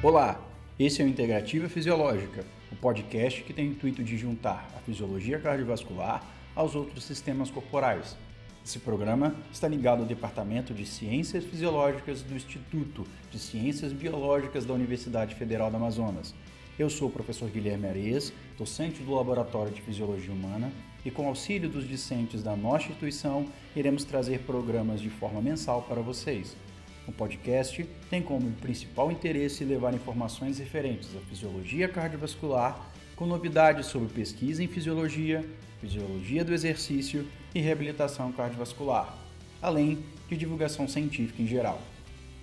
Olá, esse é o Integrativa Fisiológica, o podcast que tem o intuito de juntar a fisiologia cardiovascular aos outros sistemas corporais. Esse programa está ligado ao Departamento de Ciências Fisiológicas do Instituto de Ciências Biológicas da Universidade Federal do Amazonas. Eu sou o professor Guilherme Areias, docente do Laboratório de Fisiologia Humana, e com auxílio dos discentes da nossa instituição, iremos trazer programas de forma mensal para vocês. O podcast tem como principal interesse levar informações referentes à fisiologia cardiovascular, com novidades sobre pesquisa em fisiologia, fisiologia do exercício e reabilitação cardiovascular, além de divulgação científica em geral.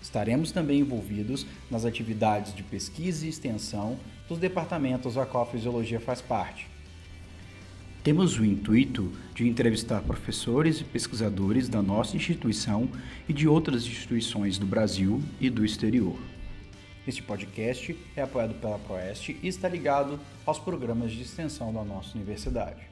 Estaremos também envolvidos nas atividades de pesquisa e extensão dos departamentos a qual a fisiologia faz parte. Temos o intuito de entrevistar professores e pesquisadores da nossa instituição e de outras instituições do Brasil e do exterior. Este podcast é apoiado pela Proeste e está ligado aos programas de extensão da nossa universidade.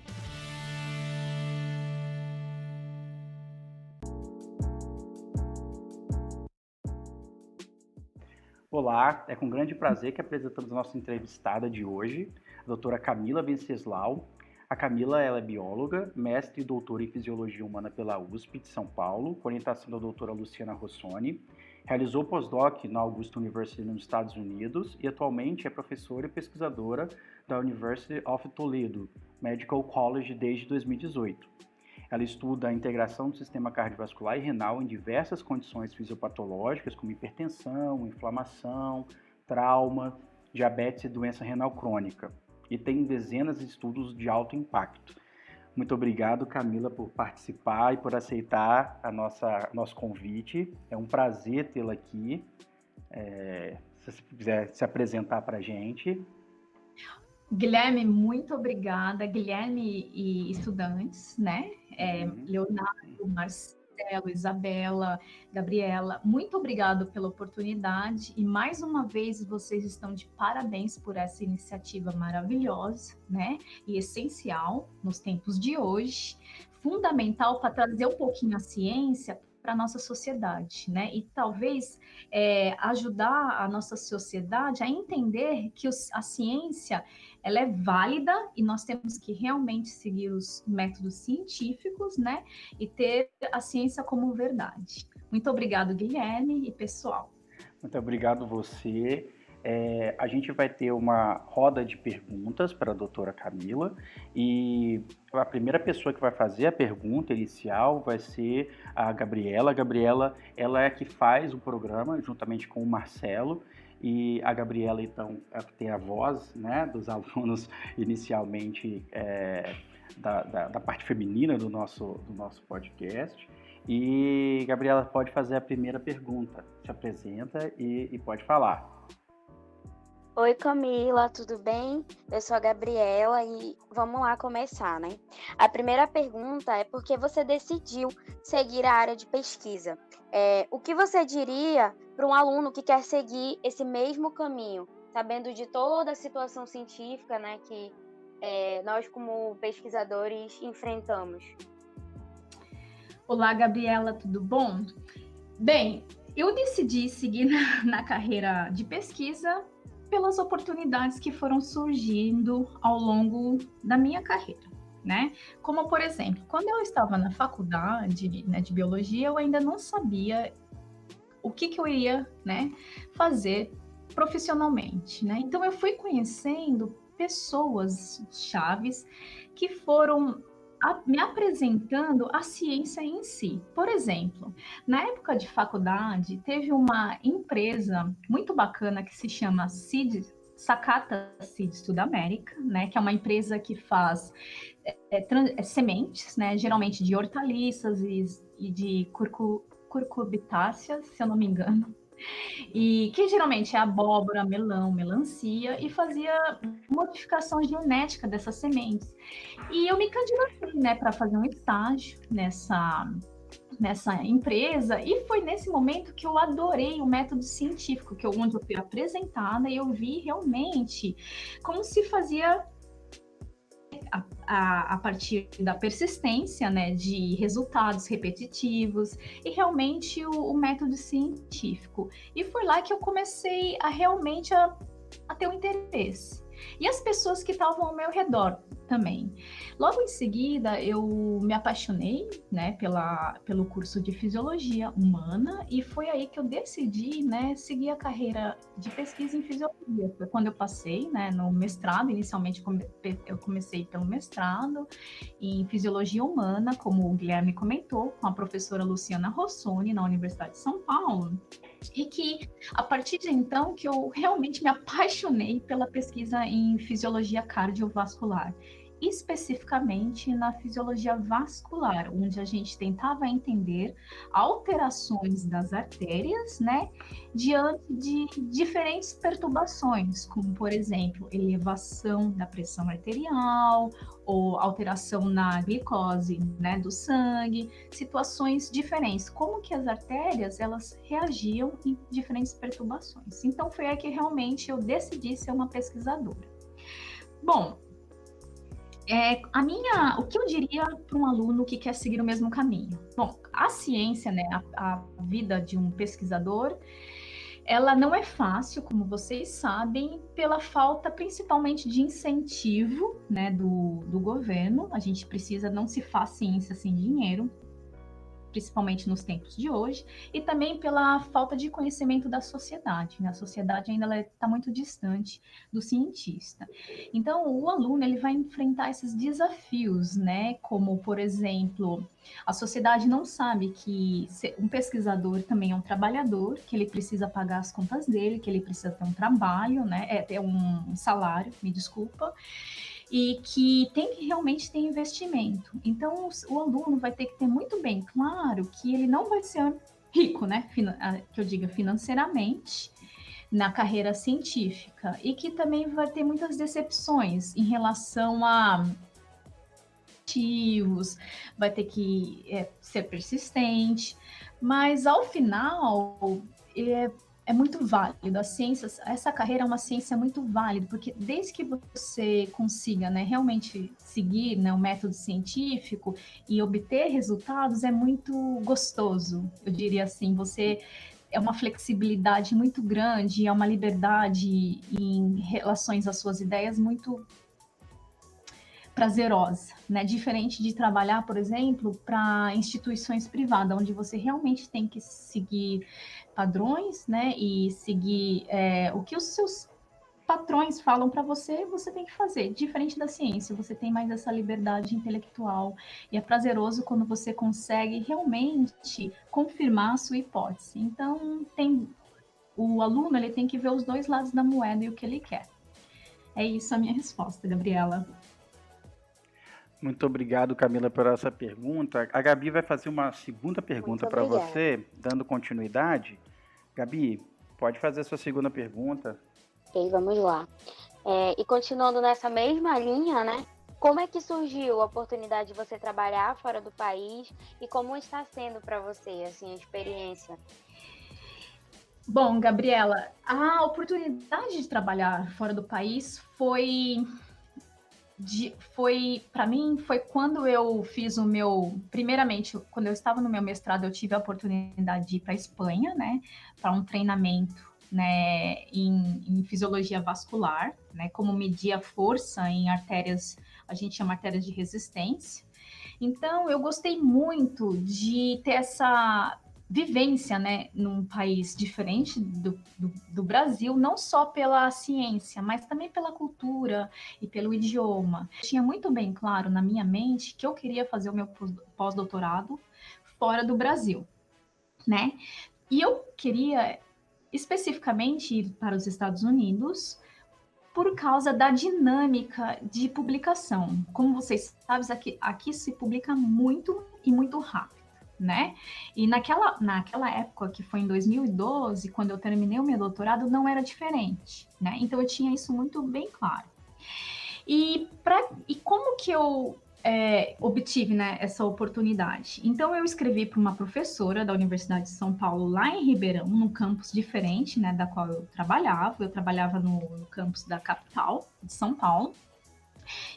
Olá, é com grande prazer que apresentamos a nossa entrevistada de hoje, a doutora Camila Venceslau. A Camila ela é bióloga, mestre e doutora em Fisiologia Humana pela USP de São Paulo, com orientação da doutora Luciana Rossoni. Realizou pós-doc na Augusta University nos Estados Unidos e atualmente é professora e pesquisadora da University of Toledo Medical College desde 2018. Ela estuda a integração do sistema cardiovascular e renal em diversas condições fisiopatológicas, como hipertensão, inflamação, trauma, diabetes e doença renal crônica. E tem dezenas de estudos de alto impacto. Muito obrigado, Camila, por participar e por aceitar nosso convite. É um prazer tê-la aqui. Se você quiser se apresentar para a gente. Guilherme, muito obrigada. Guilherme e estudantes, né? Leonardo, Marcelo, Isabela, Gabriela, muito obrigado pela oportunidade e mais uma vez vocês estão de parabéns por essa iniciativa maravilhosa, né? E essencial nos tempos de hoje, fundamental para trazer um pouquinho a ciência para a nossa sociedade, né? E talvez ajudar a nossa sociedade a entender que a ciência ela é válida e nós temos que realmente seguir os métodos científicos, né? E ter a ciência como verdade. Muito obrigado, Guilherme e pessoal. Muito obrigado você. A gente vai ter uma roda de perguntas para a doutora Camila e a primeira pessoa que vai fazer a pergunta inicial vai ser a Gabriela. A Gabriela, ela é a que faz o programa juntamente com o Marcelo e a Gabriela, então, tem a voz, né, dos alunos inicialmente da parte feminina do nosso podcast. E, Gabriela, pode fazer a primeira pergunta. Se apresenta e pode falar. Oi, Camila, tudo bem? Eu sou a Gabriela e vamos lá começar, né? A primeira pergunta é por que você decidiu seguir a área de pesquisa? O que você diria para um aluno que quer seguir esse mesmo caminho, sabendo de toda a situação científica, né, que nós como pesquisadores enfrentamos? Olá, Gabriela, tudo bom? Bem, eu decidi seguir na carreira de pesquisa pelas oportunidades que foram surgindo ao longo da minha carreira, né? Como, por exemplo, quando eu estava na faculdade, né, de biologia, eu ainda não sabia o que eu iria, né, fazer profissionalmente, né? Então, eu fui conhecendo pessoas chaves que foram me apresentando a ciência em si. Por exemplo, na época de faculdade, teve uma empresa muito bacana que se chama Sakata Seeds Sudamérica, né, que é uma empresa que faz sementes, né, geralmente de hortaliças e de curcubitáceas, se eu não me engano, e que geralmente é abóbora, melão, melancia, e fazia modificação genética dessas sementes. E eu me candidatei, né, para fazer um estágio nessa empresa, e foi nesse momento que eu adorei o método científico, onde eu fui apresentada e eu vi realmente como se fazia a partir da persistência, né, de resultados repetitivos e realmente o método científico. E foi lá que eu comecei a realmente a ter um interesse. E as pessoas que estavam ao meu redor também. Logo em seguida, eu me apaixonei, né, pelo curso de Fisiologia Humana e foi aí que eu decidi, né, seguir a carreira de pesquisa em Fisiologia. Foi quando eu passei, né, no mestrado. Inicialmente, eu comecei pelo mestrado em Fisiologia Humana, como o Guilherme comentou, com a professora Luciana Rossoni, na Universidade de São Paulo. E que, a partir de então, que eu realmente me apaixonei pela pesquisa em fisiologia cardiovascular, especificamente na fisiologia vascular, onde a gente tentava entender alterações das artérias, né, diante de diferentes perturbações, como, por exemplo, elevação da pressão arterial, ou alteração na glicose, né, do sangue, situações diferentes, como que as artérias, elas reagiam em diferentes perturbações. Então, foi aí que realmente eu decidi ser uma pesquisadora. Bom, o que eu diria para um aluno que quer seguir o mesmo caminho? Bom, a ciência, né, a vida de um pesquisador, ela não é fácil, como vocês sabem, pela falta principalmente de incentivo, né, do governo. A gente precisa, não se faz ciência sem dinheiro, principalmente nos tempos de hoje, e também pela falta de conhecimento da sociedade, né? A sociedade ainda está muito distante do cientista. Então, o aluno, ele vai enfrentar esses desafios, né? Como, por exemplo, a sociedade não sabe que um pesquisador também é um trabalhador, que ele precisa pagar as contas dele, que ele precisa ter um trabalho, né? Ter um salário, me desculpa, e que tem que realmente ter investimento. Então, o aluno vai ter que ter muito bem claro que ele não vai ser rico, né? Que eu diga financeiramente, na carreira científica, e que também vai ter muitas decepções em relação a objetivos, vai ter que ser persistente, mas ao final é muito válido. A ciência, essa carreira é uma ciência muito válida, porque desde que você consiga, né, realmente seguir, né, o método científico e obter resultados, é muito gostoso, eu diria assim. Você é uma flexibilidade muito grande, é uma liberdade em relações às suas ideias muito prazerosa, né? Diferente de trabalhar, por exemplo, para instituições privadas, onde você realmente tem que seguir padrões, né? E seguir o que os seus patrões falam para você, você tem que fazer. Diferente da ciência, você tem mais essa liberdade intelectual e é prazeroso quando você consegue realmente confirmar a sua hipótese. Então, o aluno, ele tem que ver os dois lados da moeda e o que ele quer. É isso a minha resposta, Gabriela. Muito obrigado, Camila, por essa pergunta. A Gabi vai fazer uma segunda pergunta para você, dando continuidade. Gabi, pode fazer a sua segunda pergunta. Ok, vamos lá. E continuando nessa mesma linha, né? Como é que surgiu a oportunidade de você trabalhar fora do país e como está sendo para você, assim, a experiência? Bom, Gabriela, a oportunidade de trabalhar fora do país para mim, foi quando eu fiz primeiramente, quando eu estava no meu mestrado, eu tive a oportunidade de ir para a Espanha, né, para um treinamento, né, em fisiologia vascular, né, como medir a força em artérias, a gente chama artérias de resistência. Então, eu gostei muito de ter essa vivência, né, num país diferente do Brasil, não só pela ciência, mas também pela cultura e pelo idioma. Tinha muito bem claro na minha mente que eu queria fazer o meu pós-doutorado fora do Brasil, né? E eu queria especificamente ir para os Estados Unidos por causa da dinâmica de publicação. Como vocês sabem, aqui se publica muito e muito rápido, né? E naquela época, que foi em 2012, quando eu terminei o meu doutorado, não era diferente, né? Então eu tinha isso muito bem claro. E como que eu obtive, né, essa oportunidade? Então eu escrevi para uma professora da Universidade de São Paulo, lá em Ribeirão, num campus diferente, né, da qual eu trabalhava. Eu trabalhava no campus da capital de São Paulo.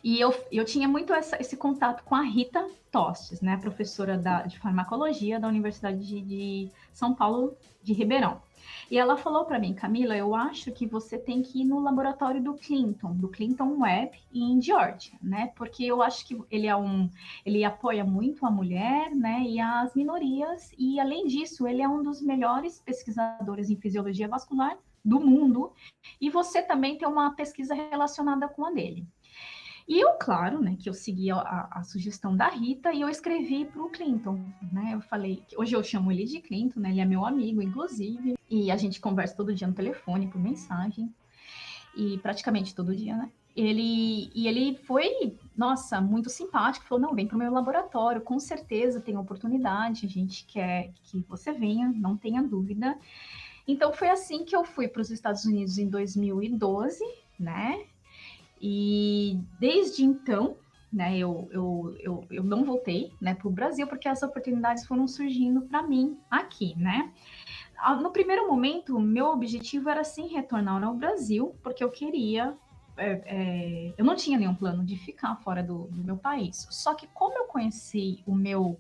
E eu tinha muito esse contato com a Rita Tostes, né, professora de farmacologia da Universidade de São Paulo de Ribeirão. E ela falou para mim, Camila, eu acho que você tem que ir no laboratório do Clinton Webb em Geórgia, né? Porque eu acho que ele apoia muito a mulher, né, e as minorias, e além disso, ele é um dos melhores pesquisadores em fisiologia vascular do mundo, e você também tem uma pesquisa relacionada com a dele. E eu, claro, né, que eu segui a sugestão da Rita e eu escrevi para o Clinton, né? Eu falei, hoje eu chamo ele de Clinton, né? Ele é meu amigo, inclusive, e a gente conversa todo dia no telefone, por mensagem, e praticamente todo dia, né? Ele foi, nossa, muito simpático, falou, não, vem para o meu laboratório, com certeza tem oportunidade, a gente quer que você venha, não tenha dúvida. Então foi assim que eu fui para os Estados Unidos em 2012, né? E desde então, né, eu não voltei, né, para o Brasil, porque as oportunidades foram surgindo para mim aqui, né? No primeiro momento, meu objetivo era sim retornar ao Brasil, porque eu queria. Eu não tinha nenhum plano de ficar fora do meu país. Só que como eu conheci o meu,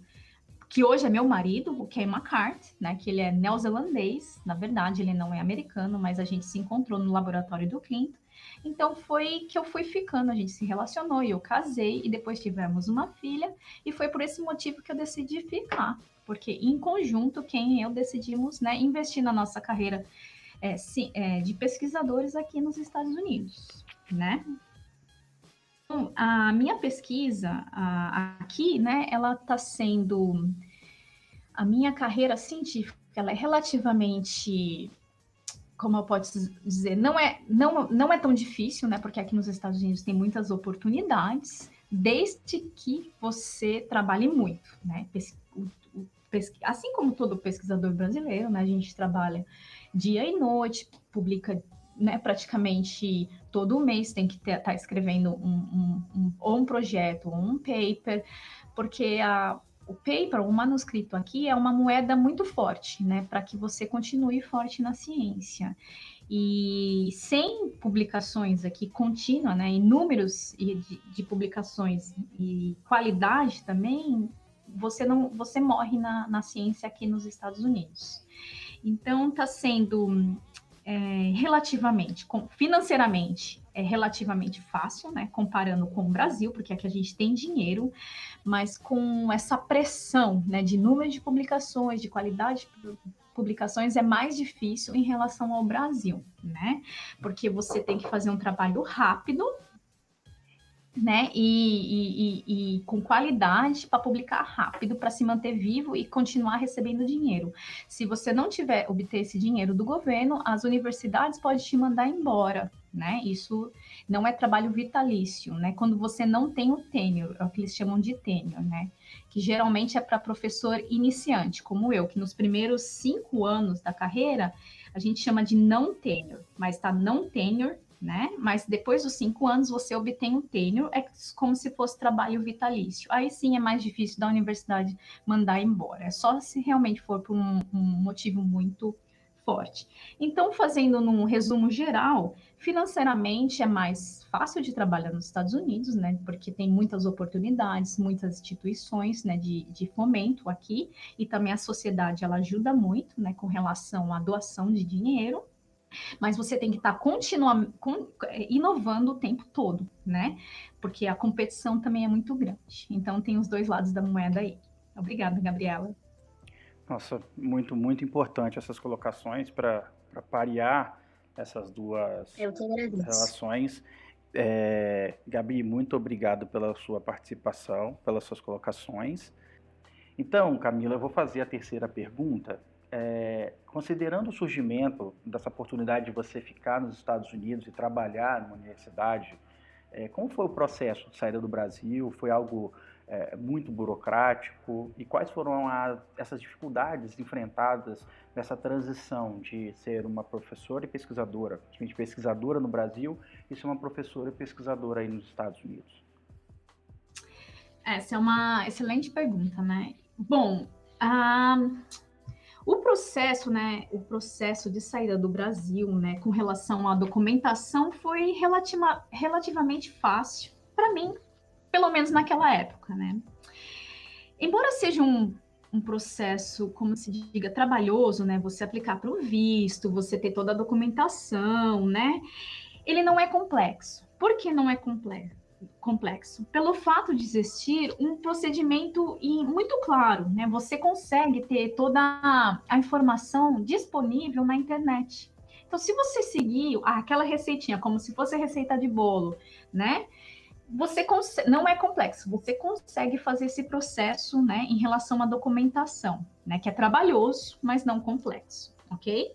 que hoje é meu marido, o Ken McCart, né, que ele é neozelandês, na verdade ele não é americano, mas a gente se encontrou no laboratório do Clinton. Então foi que eu fui ficando, a gente se relacionou e eu casei e depois tivemos uma filha e foi por esse motivo que eu decidi ficar, porque em conjunto quem e eu decidimos, né, investir na nossa carreira de pesquisadores aqui nos Estados Unidos, né? Então, a minha pesquisa aqui, né, ela está sendo a minha carreira científica, ela é relativamente, como eu posso dizer, não é tão difícil, né? Porque aqui nos Estados Unidos tem muitas oportunidades, desde que você trabalhe muito, né? Assim como todo pesquisador brasileiro, né? A gente trabalha dia e noite, publica, né, praticamente todo mês tem que estar escrevendo ou um projeto ou um paper, porque o paper, o manuscrito aqui é uma moeda muito forte, né, para que você continue forte na ciência. E sem publicações aqui contínua, né, em números de publicações e qualidade também, você morre na ciência aqui nos Estados Unidos. Então, está sendo relativamente, financeiramente, é relativamente fácil, né, comparando com o Brasil, porque aqui a gente tem dinheiro, mas com essa pressão, né, de número de publicações, de qualidade de publicações, é mais difícil em relação ao Brasil, né, porque você tem que fazer um trabalho rápido, né, e com qualidade para publicar rápido, para se manter vivo e continuar recebendo dinheiro. Se você não obter esse dinheiro do governo, as universidades podem te mandar embora, né? Isso não é trabalho vitalício, né? Quando você não tem o tenure, é o que eles chamam de tenure, né? Que geralmente é para professor iniciante, como eu, que nos primeiros 5 anos da carreira, a gente chama de não tenure, mas está não tenure, né? Mas depois dos 5 anos você obtém um tenure, é como se fosse trabalho vitalício. Aí sim é mais difícil da universidade mandar embora. É só se realmente for por um motivo muito forte. Então, fazendo num resumo geral, financeiramente é mais fácil de trabalhar nos Estados Unidos, né? Porque tem muitas oportunidades, muitas instituições, né, de fomento aqui, e também a sociedade ela ajuda muito, né, com relação à doação de dinheiro. Mas você tem que estar continuamente inovando o tempo todo, né? Porque a competição também é muito grande. Então, tem os dois lados da moeda aí. Obrigada, Gabriela. Nossa, muito, muito importante essas colocações para parear essas duas relações. Gabi, muito obrigado pela sua participação, pelas suas colocações. Então, Camila, eu vou fazer a terceira pergunta. Considerando o surgimento dessa oportunidade de você ficar nos Estados Unidos e trabalhar numa universidade, como foi o processo de saída do Brasil? Foi algo muito burocrático? E quais foram essas dificuldades enfrentadas nessa transição de ser uma professora e pesquisadora, principalmente pesquisadora no Brasil, e ser uma professora e pesquisadora aí nos Estados Unidos? Essa é uma excelente pergunta, né? Bom, o processo de saída do Brasil, né, com relação à documentação foi relativamente fácil para mim, pelo menos naquela época, né? Embora seja um processo, como se diga, trabalhoso, né? Você aplicar para o visto, você ter toda a documentação, né? Ele não é complexo. Por que não é complexo? Pelo fato de existir um procedimento muito claro, né? Você consegue ter toda a informação disponível na internet. Então, se você seguir aquela receitinha, como se fosse receita de bolo, né? Você não é complexo, você consegue fazer esse processo, né, em relação à documentação, né, que é trabalhoso, mas não complexo, ok?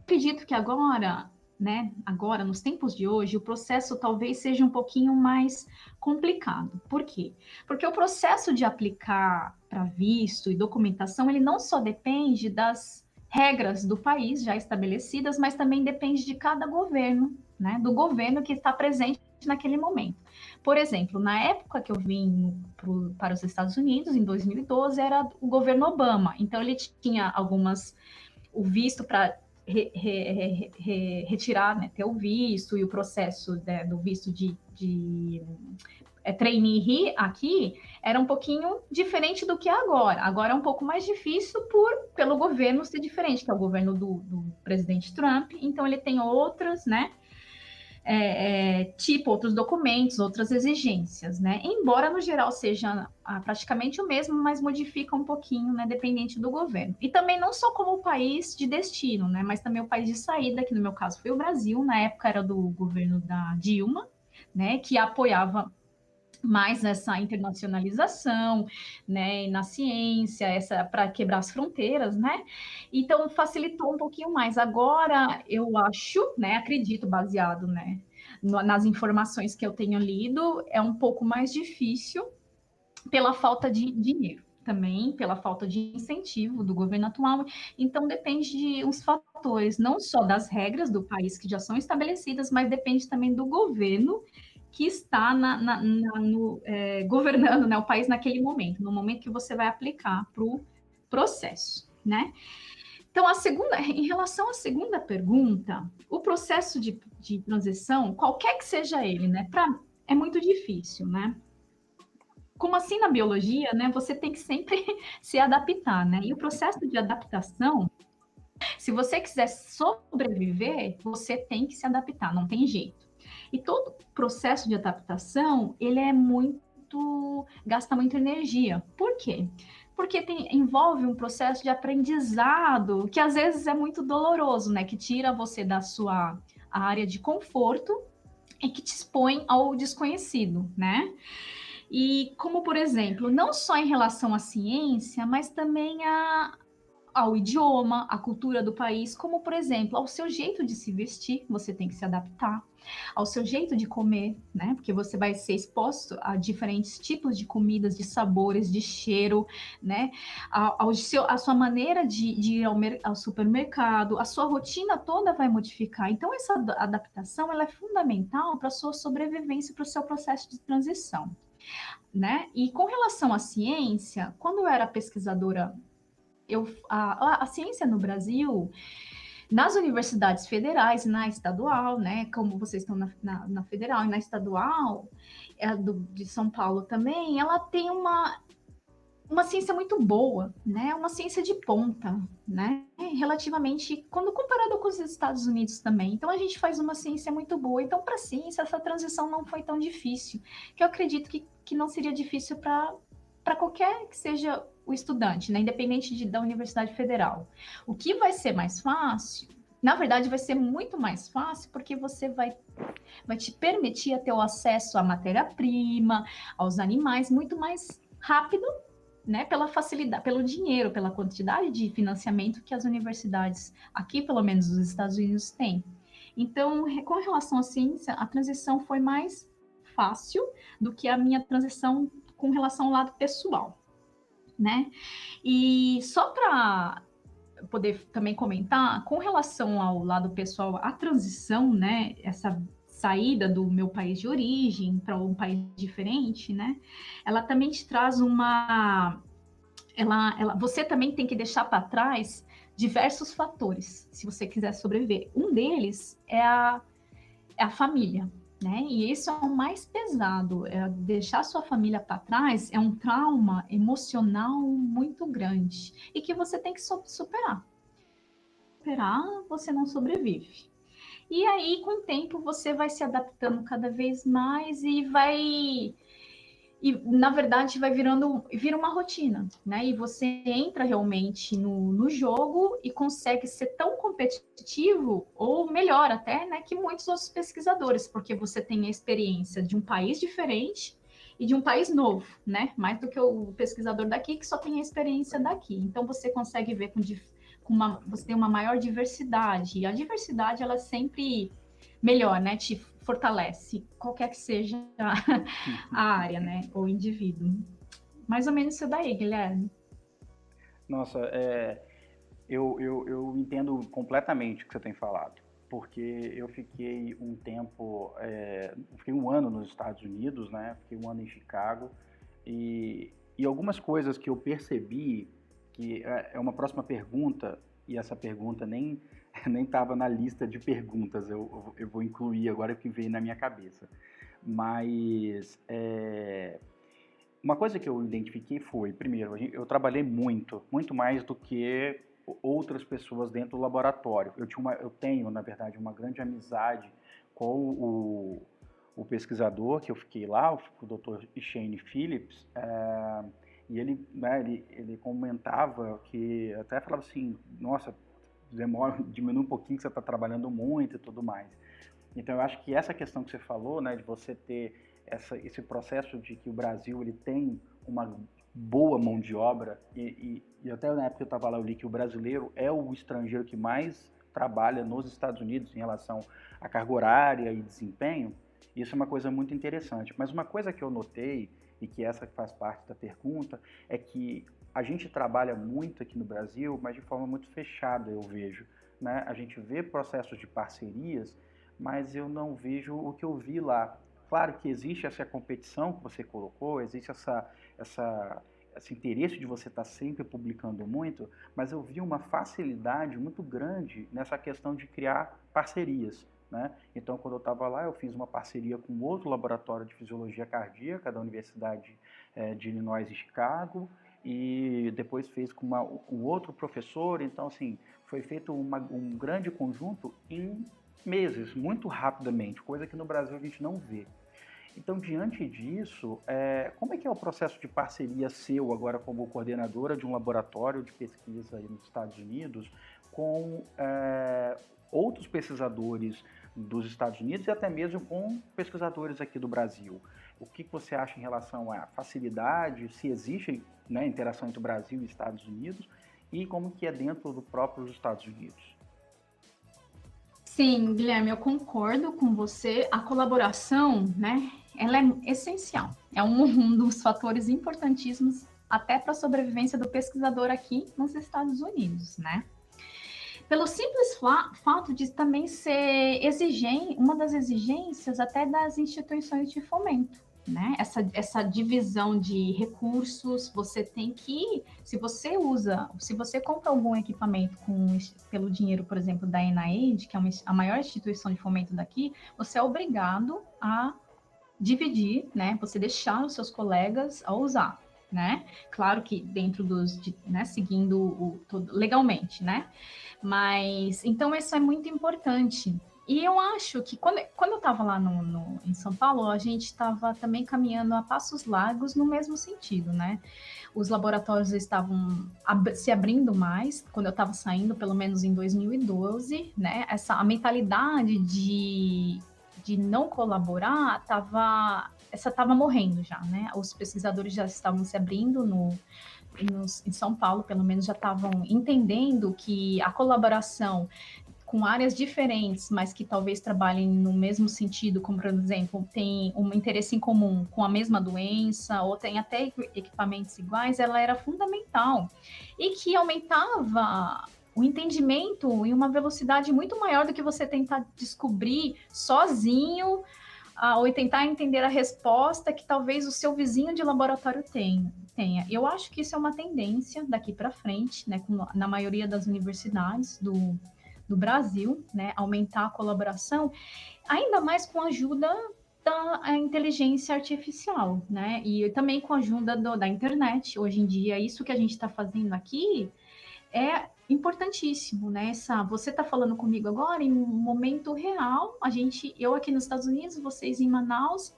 Acredito que agora, né, agora, nos tempos de hoje, o processo talvez seja um pouquinho mais complicado. Por quê? Porque o processo de aplicar para visto e documentação, ele não só depende das regras do país já estabelecidas, mas também depende de cada governo, né, do governo que está presente naquele momento. Por exemplo, na época que eu vim para os Estados Unidos, em 2012, era o governo Obama. Então, ele tinha o visto para retirar, né, ter o visto e o processo, né, do visto de trainee aqui era um pouquinho diferente do que é agora. Agora é um pouco mais difícil pelo governo ser diferente, que é o governo do presidente Trump. Então, ele tem outras, né, tipo outros documentos, outras exigências, né? Embora no geral seja praticamente o mesmo, mas modifica um pouquinho, né? Dependente do governo. E também não só como o país de destino, né? Mas também o país de saída, que no meu caso foi o Brasil, na época era do governo da Dilma, né? Que apoiava mais essa internacionalização, né, na ciência, essa para quebrar as fronteiras, né? Então facilitou um pouquinho mais. Agora eu acho, né, acredito baseado, né, nas informações que eu tenho lido, é um pouco mais difícil pela falta de dinheiro. Também pela falta de incentivo do governo atual. Então, depende de uns fatores, não só das regras do país que já são estabelecidas, mas depende também do governo que está governando, né, o país naquele momento, no momento que você vai aplicar para o processo, né? Então, em relação à segunda pergunta, o processo de transição, qualquer que seja ele, né, é muito difícil, né? Como assim na biologia, né, você tem que sempre se adaptar, né? E o processo de adaptação, se você quiser sobreviver, você tem que se adaptar, não tem jeito. E todo processo de adaptação, ele gasta muito energia. Por quê? Porque envolve um processo de aprendizado que às vezes é muito doloroso, né? Que tira você da sua área de conforto e que te expõe ao desconhecido, né? E como, por exemplo, não só em relação à ciência, mas também ao idioma, à cultura do país, como, por exemplo, ao seu jeito de se vestir, você tem que se adaptar, ao seu jeito de comer, né? Porque você vai ser exposto a diferentes tipos de comidas, de sabores, de cheiro, né? A sua maneira de ir ao supermercado, a sua rotina toda vai modificar. Então, essa adaptação ela é fundamental para a sua sobrevivência, para o seu processo de transição, né? E com relação à ciência, quando eu era pesquisadora, a ciência no Brasil, nas universidades federais e na estadual, né, como vocês estão na federal e na estadual, de São Paulo também, ela tem uma ciência muito boa, né, uma ciência de ponta, né, relativamente, quando comparado com os Estados Unidos também. Então, a gente faz uma ciência muito boa. Então, para a ciência, essa transição não foi tão difícil, que eu acredito que não seria difícil para qualquer que seja o estudante, né, independente da Universidade Federal. O que vai ser mais fácil, na verdade, vai ser muito mais fácil, porque você vai te permitir a ter o acesso à matéria-prima, aos animais, muito mais rápido, né, pela facilidade, pelo dinheiro, pela quantidade de financiamento que as universidades, aqui pelo menos dos Estados Unidos, têm. Então, com relação à ciência, a transição foi mais fácil do que a minha transição com relação ao lado pessoal, né? E só para poder também comentar, com relação ao lado pessoal, a transição, né, essa saída do meu país de origem para um país diferente, né, ela também te traz você também tem que deixar para trás diversos fatores, se você quiser sobreviver. Um deles é a família, né? E isso é o mais pesado, deixar sua família para trás é um trauma emocional muito grande e que você tem que superar. Superar, você não sobrevive. E aí, com o tempo, você vai se adaptando cada vez mais e na verdade vira uma rotina, né? E você entra realmente no jogo e consegue ser tão competitivo, ou melhor até, né, que muitos outros pesquisadores, porque você tem a experiência de um país diferente e de um país novo, né? Mais do que o pesquisador daqui que só tem a experiência daqui. Então você consegue ver você tem uma maior diversidade, e a diversidade ela é sempre melhor, né? Te fortalece, qualquer que seja a área, né? Ou indivíduo. Mais ou menos isso daí, Guilherme. Nossa, eu entendo completamente o que você tem falado, porque eu fiquei um tempo, fiquei um ano nos Estados Unidos, né? Fiquei um ano em Chicago, e algumas coisas que eu percebi, que é uma próxima pergunta, e essa pergunta nem estava na lista de perguntas, eu vou incluir agora o que veio na minha cabeça. Mas uma coisa que eu identifiquei foi, primeiro, eu trabalhei muito mais do que outras pessoas dentro do laboratório. Eu tenho, na verdade, uma grande amizade com o pesquisador que eu fiquei lá, o Dr. Shane Phillips, e ele, né, ele comentava que, até falava assim, nossa, diminui um pouquinho que você está trabalhando muito e tudo mais. Então eu acho que essa questão que você falou, né, de você ter esse processo de que o Brasil ele tem uma boa mão de obra, e até na época que eu estava lá eu li que o brasileiro é o estrangeiro que mais trabalha nos Estados Unidos em relação à carga horária e desempenho. Isso é uma coisa muito interessante. Mas uma coisa que eu notei, e que essa faz parte da pergunta, é que a gente trabalha muito aqui no Brasil, mas de forma muito fechada, eu vejo, né? A gente vê processos de parcerias, mas eu não vejo o que eu vi lá. Claro que existe essa competição que você colocou, existe esse interesse de você estar sempre publicando muito, mas eu vi uma facilidade muito grande nessa questão de criar parcerias, né? Então, quando eu estava lá, eu fiz uma parceria com outro laboratório de fisiologia cardíaca da Universidade de Illinois em Chicago, e depois fez com um outro professor. Então, assim, foi feito um grande conjunto em meses, muito rapidamente, coisa que no Brasil a gente não vê. Então, diante disso, como é que é o processo de parceria seu, agora como coordenadora de um laboratório de pesquisa aí nos Estados Unidos, com outros pesquisadores dos Estados Unidos e até mesmo com pesquisadores aqui do Brasil? O que você acha em relação à facilidade, se existe, né, interação entre o Brasil e Estados Unidos, e como que é dentro do próprio Estados Unidos? Sim, Guilherme, eu concordo com você. A colaboração, né, ela é essencial. É um dos fatores importantíssimos até para a sobrevivência do pesquisador aqui nos Estados Unidos, né? Pelo simples fato de também ser uma das exigências até das instituições de fomento, né? Essa divisão de recursos, você tem que, se você compra algum equipamento pelo dinheiro, por exemplo, da NIH, que é a maior instituição de fomento daqui, você é obrigado a dividir, né? Você deixar os seus colegas a usar, né? Claro que dentro né? Seguindo legalmente, né? Mas, então, isso é muito importante. E eu acho que quando eu estava lá em São Paulo, a gente estava também caminhando a passos largos no mesmo sentido, né? Os laboratórios estavam se abrindo mais, quando eu estava saindo, pelo menos em 2012, né? A mentalidade de não colaborar estava morrendo já, né? Os pesquisadores já estavam se abrindo em São Paulo, pelo menos já estavam entendendo que a colaboração com áreas diferentes, mas que talvez trabalhem no mesmo sentido, como, por exemplo, tem um interesse em comum com a mesma doença, ou tem até equipamentos iguais, ela era fundamental. E que aumentava o entendimento em uma velocidade muito maior do que você tentar descobrir sozinho, ou tentar entender a resposta que talvez o seu vizinho de laboratório tenha. Eu acho que isso é uma tendência daqui para frente, né, na maioria das universidades do Brasil, né, aumentar a colaboração, ainda mais com a ajuda da inteligência artificial, né, e também com a ajuda da internet. Hoje em dia, isso que a gente está fazendo aqui é importantíssimo, né? Você está falando comigo agora em um momento real, eu aqui nos Estados Unidos, vocês em Manaus,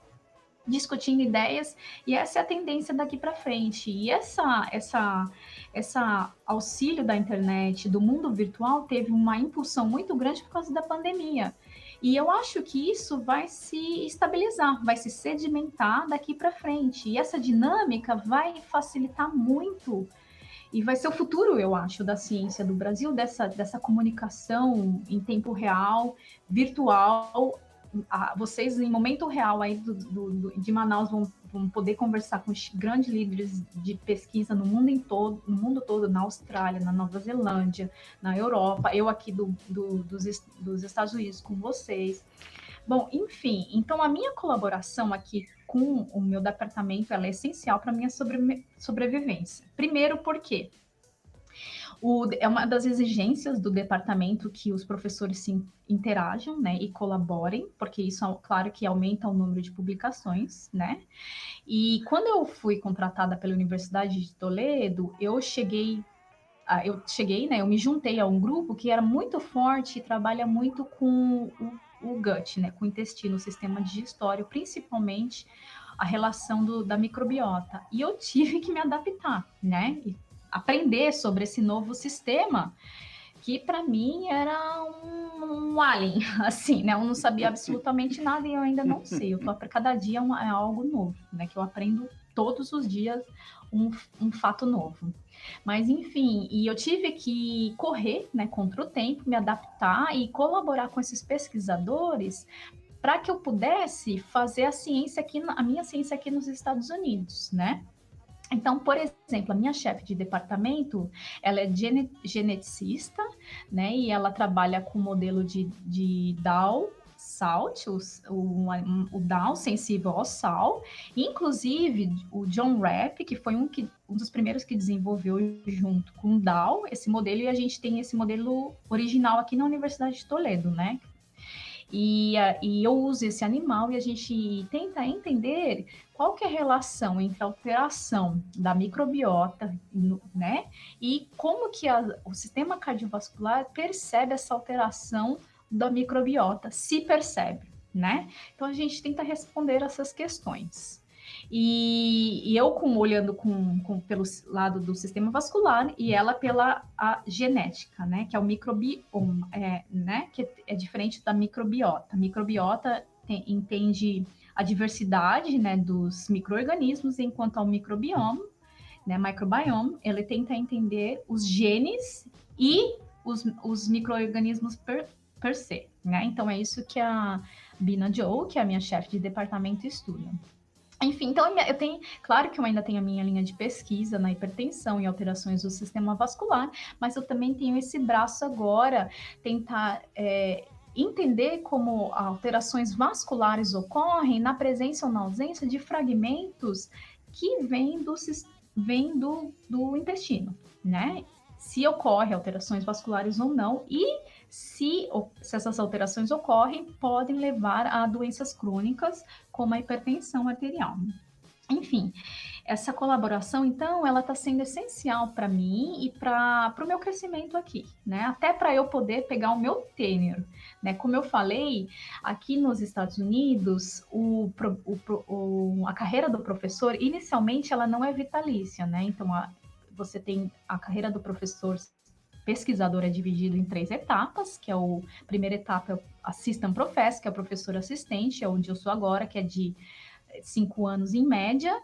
discutindo ideias, e essa é a tendência daqui para frente. E essa auxílio da internet, do mundo virtual, teve uma impulsão muito grande por causa da pandemia. E eu acho que isso vai se estabilizar, vai se sedimentar daqui para frente. E essa dinâmica vai facilitar muito e vai ser o futuro, eu acho, da ciência do Brasil, dessa comunicação em tempo real, virtual. Vocês, em momento real aí de Manaus, vão poder conversar com os grandes líderes de pesquisa no mundo todo, na Austrália, na Nova Zelândia, na Europa, eu aqui dos Estados Unidos com vocês. Bom, enfim, então a minha colaboração aqui com o meu departamento ela é essencial para a minha sobrevivência. Primeiro, porque é uma das exigências do departamento que os professores se interajam, né, e colaborem, porque isso, claro, que aumenta o número de publicações, né? E quando eu fui contratada pela Universidade de Toledo, eu cheguei, né, eu me juntei a um grupo que era muito forte e trabalha muito com o gut, né, com o intestino, o sistema digestório, principalmente a relação da microbiota. E eu tive que me adaptar, né, e aprender sobre esse novo sistema, que para mim era um alien, assim, né, eu não sabia absolutamente nada e eu ainda não sei, cada dia é algo novo, né, que eu aprendo todos os dias um fato novo. Mas, enfim, e eu tive que correr, né, contra o tempo, me adaptar e colaborar com esses pesquisadores para que eu pudesse fazer a minha ciência aqui nos Estados Unidos, né? Então, por exemplo, a minha chefe de departamento, ela é geneticista, né? E ela trabalha com o modelo de Dow, salt, o Dow sensível ao sal. Inclusive, o John Rapp, que foi um dos primeiros que desenvolveu junto com o Dow esse modelo, e a gente tem esse modelo original aqui na Universidade de Toledo, né? E eu uso esse animal e a gente tenta entender qual que é a relação entre a alteração da microbiota, né? E como que o sistema cardiovascular percebe essa alteração da microbiota, se percebe, né? Então a gente tenta responder essas questões. E eu olhando pelo lado do sistema vascular e ela pela a genética, né? Que é o microbioma, né? Que é diferente da microbiota. A microbiota entende a diversidade, né, dos micro-organismos, enquanto ao microbioma, né, microbiome, ele tenta entender os genes e os micro-organismos per se, né? Então é isso que a Bina Joe, que é a minha chefe de departamento, estuda. Enfim, então eu tenho, claro que eu ainda tenho a minha linha de pesquisa na hipertensão e alterações do sistema vascular, mas eu também tenho esse braço agora, tentar entender como alterações vasculares ocorrem na presença ou na ausência de fragmentos que vêm do intestino, né? Se ocorrem alterações vasculares ou não, e se essas alterações ocorrem, podem levar a doenças crônicas, como a hipertensão arterial. Enfim, essa colaboração, então, ela está sendo essencial para mim e para o meu crescimento aqui, né? Até para eu poder pegar o meu tenure, né? Como eu falei, aqui nos Estados Unidos, a carreira do professor, inicialmente, ela não é vitalícia, né? Então, você tem a carreira do professor pesquisador é dividido em 3 etapas, que é a primeira etapa é o Assistant Professor, que é o professor assistente, é onde eu sou agora, que é de 5 anos em média.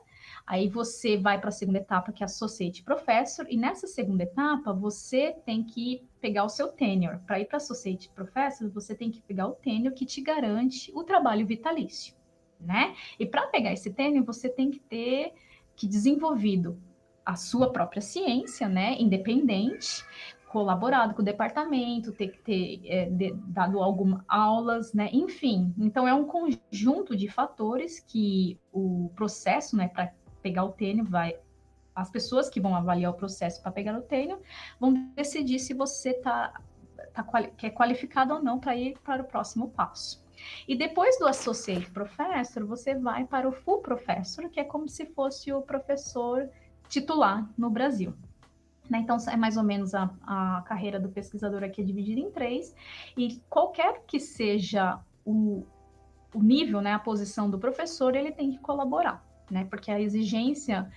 Aí você vai para a segunda etapa, que é Associate Professor, e nessa segunda etapa você tem que pegar o seu tenure. Para ir para Associate Professor, você tem que pegar o tenure que te garante o trabalho vitalício, né? E para pegar esse tenure, você tem que ter desenvolvido a sua própria ciência, né, independente, colaborado com o departamento, ter que ter dado algumas aulas, né, enfim. Então, é um conjunto de fatores que o processo, né, para pegar o tenure as pessoas que vão avaliar o processo para pegar o tenure vão decidir se você está que é qualificado ou não para ir para o próximo passo. E depois do Associate Professor, você vai para o Full Professor, que é como se fosse o professor titular no Brasil. Né? Então, é mais ou menos a carreira do pesquisador aqui é dividida em 3, e qualquer que seja o nível, né, a posição do professor, ele tem que colaborar, né? Porque a exigência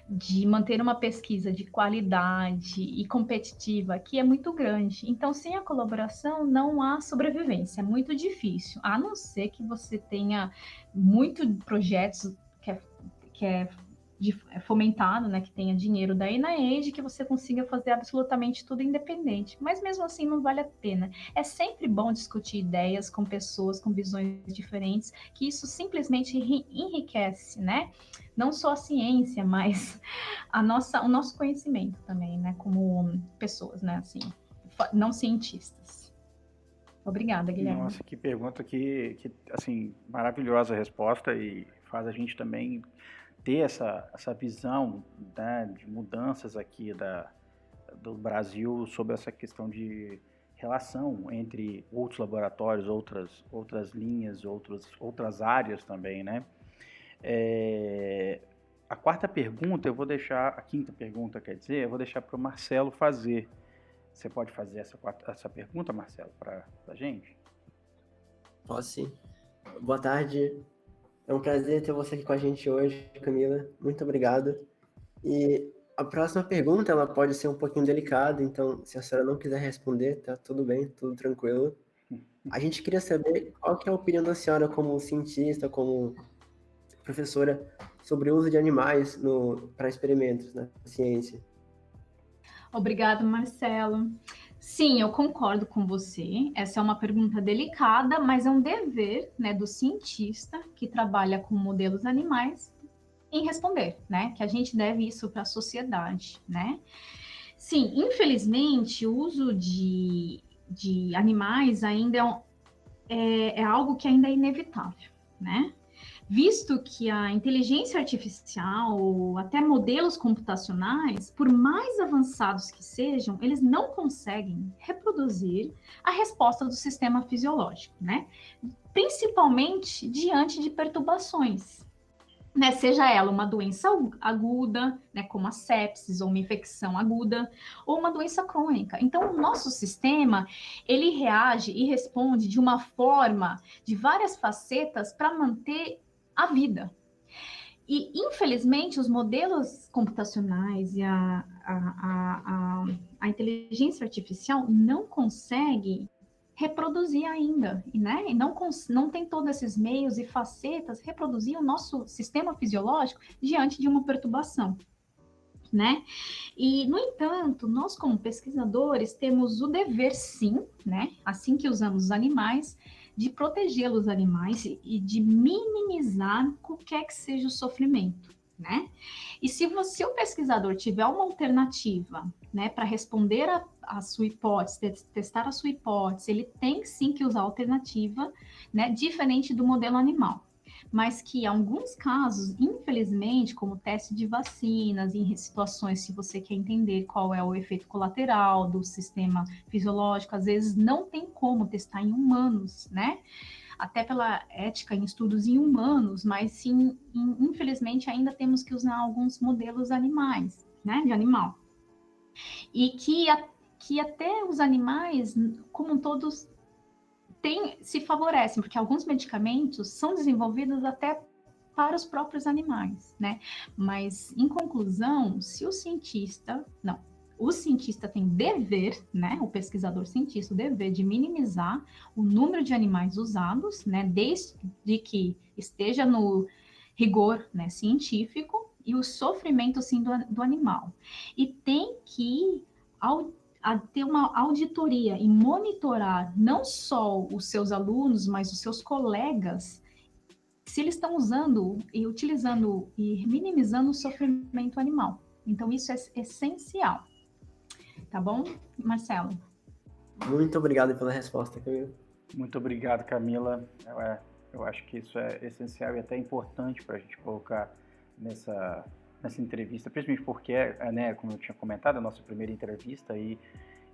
de manter uma pesquisa de qualidade e competitiva aqui é muito grande. Então, sem a colaboração, não há sobrevivência. É muito difícil, a não ser que você tenha muitos projetos que é fomentado, né, que tenha dinheiro da NIH, que você consiga fazer absolutamente tudo independente. Mas mesmo assim não vale a pena. É sempre bom discutir ideias com pessoas com visões diferentes, que isso simplesmente enriquece, né? Não só a ciência, mas o nosso conhecimento também, né? Como pessoas, né? Assim, não cientistas. Obrigada, Guilherme. Nossa, que pergunta que assim, maravilhosa a resposta, e faz a gente também ter essa visão, né, de mudanças aqui do Brasil sobre essa questão de relação entre outros laboratórios, outras linhas, outras áreas também, né? A quinta pergunta, quer dizer, eu vou deixar para o Marcelo fazer. Você pode fazer essa pergunta, Marcelo, para a gente? Posso sim. Boa tarde. É um prazer ter você aqui com a gente hoje, Camila. Muito obrigado. E a próxima pergunta, ela pode ser um pouquinho delicada, então se a senhora não quiser responder, tá tudo bem, tudo tranquilo. A gente queria saber qual que é a opinião da senhora como cientista, como professora, sobre o uso de animais para experimentos na ciência. Obrigada, Marcelo. Sim, eu concordo com você. Essa é uma pergunta delicada, mas é um dever, né, do cientista que trabalha com modelos animais em responder, né? Que a gente deve isso para a sociedade, né? Sim, infelizmente, o uso de animais ainda é algo que ainda é inevitável, né? Visto que a inteligência artificial, ou até modelos computacionais, por mais avançados que sejam, eles não conseguem reproduzir a resposta do sistema fisiológico, né? Principalmente diante de perturbações, né? Seja ela uma doença aguda, né, como a sepsis, ou uma infecção aguda, ou uma doença crônica. Então, o nosso sistema, ele reage e responde de uma forma, de várias facetas, para manter a vida. E, infelizmente, os modelos computacionais e a inteligência artificial não conseguem reproduzir ainda, né? E não tem todos esses meios e facetas reproduzir o nosso sistema fisiológico diante de uma perturbação, né? E, no entanto, nós como pesquisadores temos o dever, sim, né? Assim que usamos os animais, de proteger os animais e de minimizar qualquer que seja o sofrimento, né? E se o pesquisador tiver uma alternativa, né, para responder a sua hipótese, testar a sua hipótese, ele tem sim que usar a alternativa, né, diferente do modelo animal. Mas que em alguns casos, infelizmente, como teste de vacinas, em situações se você quer entender qual é o efeito colateral do sistema fisiológico, às vezes não tem como testar em humanos, né? Até pela ética em estudos em humanos, mas sim, infelizmente, ainda temos que usar alguns modelos animais, né? De animal. E que até os animais, como todos, se favorecem, porque alguns medicamentos são desenvolvidos até para os próprios animais, né? Mas, em conclusão, o cientista tem dever, né? O pesquisador cientista, o dever de minimizar o número de animais usados, né? Desde que esteja no rigor, né, científico, e o sofrimento, sim, do animal. E tem que ter uma auditoria e monitorar não só os seus alunos, mas os seus colegas, se eles estão usando e utilizando e minimizando o sofrimento animal. Então, isso é essencial. Tá bom, Marcelo? Muito obrigado pela resposta, Camila. Muito obrigado, Camila. Eu acho que isso é essencial e até importante para a gente colocar nessa entrevista, principalmente porque, né, como eu tinha comentado, a nossa primeira entrevista, e